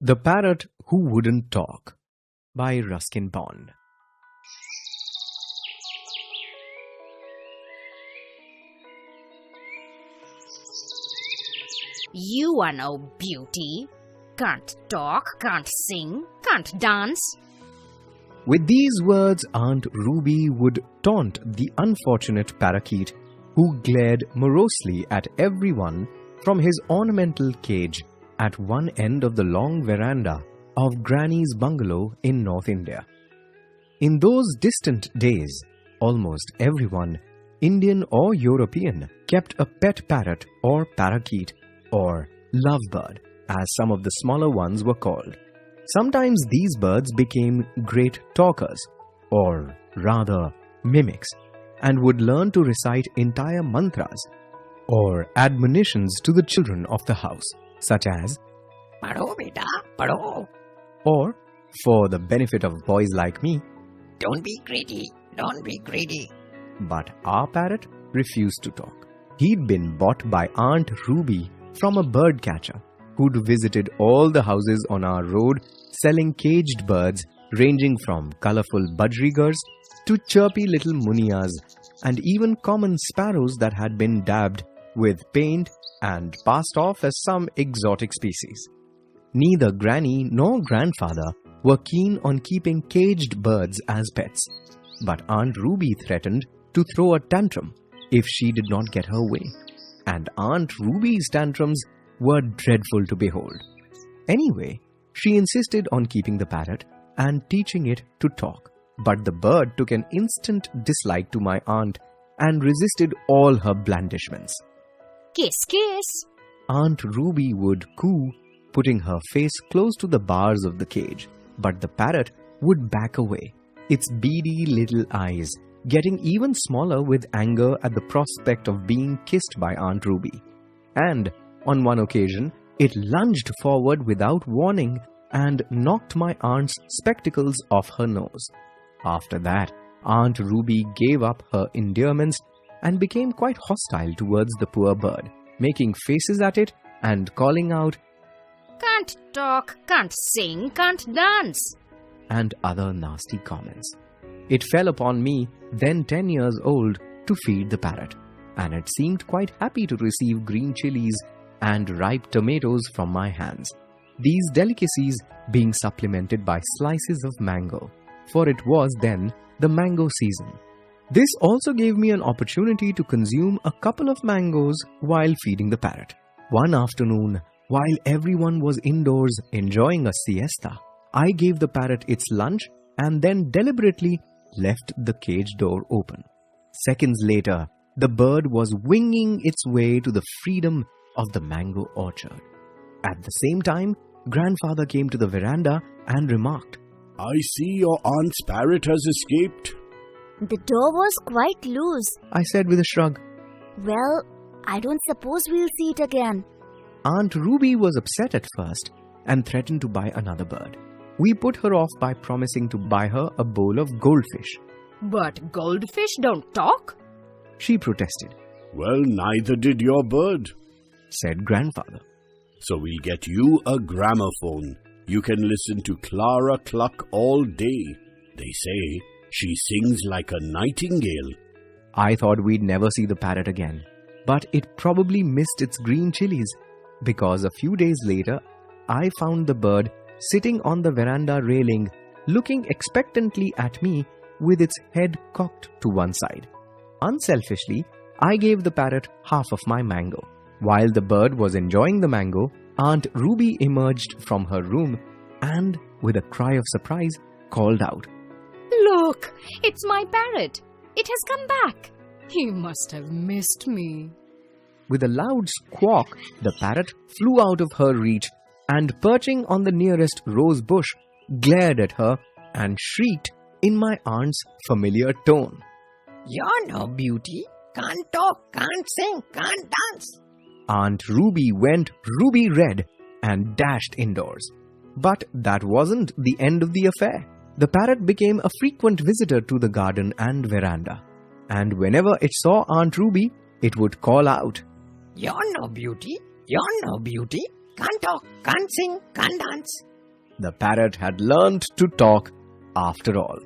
The Parrot Who Wouldn't Talk by Ruskin Bond. You are no beauty. Can't talk, can't sing, can't dance. With these words, Aunt Ruby would taunt the unfortunate parakeet who glared morosely at everyone from his ornamental cage at one end of the long veranda of Granny's bungalow in North India. In those distant days, almost everyone, Indian or European, kept a pet parrot or parakeet or lovebird, as some of the smaller ones were called. Sometimes these birds became great talkers, or rather mimics, and would learn to recite entire mantras or admonitions to the children of the house, such as Padho beta, padho. Or, for the benefit of boys like me, Don't be greedy, don't be greedy. but our parrot refused to talk. He'd been bought by Aunt Ruby from a bird catcher who'd visited all the houses on our road selling caged birds ranging from colorful budgerigars to chirpy little munias and even common sparrows that had been dabbed with paint and passed off as some exotic species. Neither Granny nor Grandfather were keen on keeping caged birds as pets, but Aunt Ruby threatened to throw a tantrum if she did not get her way, and Aunt Ruby's tantrums were dreadful to behold. Anyway, she insisted on keeping the parrot and teaching it to talk, but the bird took an instant dislike to my aunt and resisted all her blandishments. Kiss, kiss. Aunt Ruby would coo, putting her face close to the bars of the cage, but the parrot would back away, its beady little eyes getting even smaller with anger at the prospect of being kissed by Aunt Ruby. And on one occasion, it lunged forward without warning and knocked my aunt's spectacles off her nose. After that, Aunt Ruby gave up her endearments and became quite hostile towards the poor bird, making faces at it and calling out, Can't talk, can't sing, can't dance. and other nasty comments. It fell upon me, then 10 years old, to feed the parrot, and it seemed quite happy to receive green chilies and ripe tomatoes from my hands, these delicacies being supplemented by slices of mango, for it was then the mango season. This also gave me an opportunity to consume a couple of mangoes while feeding the parrot. One afternoon, while everyone was indoors enjoying a siesta, I gave the parrot its lunch and then deliberately left the cage door open. Seconds later, the bird was winging its way to the freedom of the mango orchard. At the same time, Grandfather came to the veranda and remarked, I see your aunt's parrot has escaped. The door was quite loose. I said with a shrug. Well, I don't suppose we'll see it again. Aunt Ruby was upset at first and threatened to buy another bird. We put her off by promising to buy her a bowl of goldfish. But goldfish don't talk. She protested, Well, neither did your bird. said Grandfather. So we'll get you a gramophone. You can listen to Clara cluck all day. They say she sings like a nightingale. I thought we'd never see the parrot again, but it probably missed its green chilies, because a few days later, I found the bird sitting on the veranda railing, looking expectantly at me with its head cocked to one side. Unselfishly, I gave the parrot half of my mango. While the bird was enjoying the mango, Aunt Ruby emerged from her room and, with a cry of surprise, called out, Look, it's my parrot. It has come back. He must have missed me. With a loud squawk, the parrot flew out of her reach and, perching on the nearest rose bush, glared at her and shrieked in my aunt's familiar tone. You're no beauty. Can't talk, can't sing, can't dance. Aunt Ruby went ruby red and dashed indoors. But that wasn't the end of the affair. The parrot became a frequent visitor to the garden and veranda, and whenever it saw Aunt Ruby, it would call out, You're no beauty. You're no beauty. Can't talk, can't sing, can't dance. The parrot had learned to talk after all.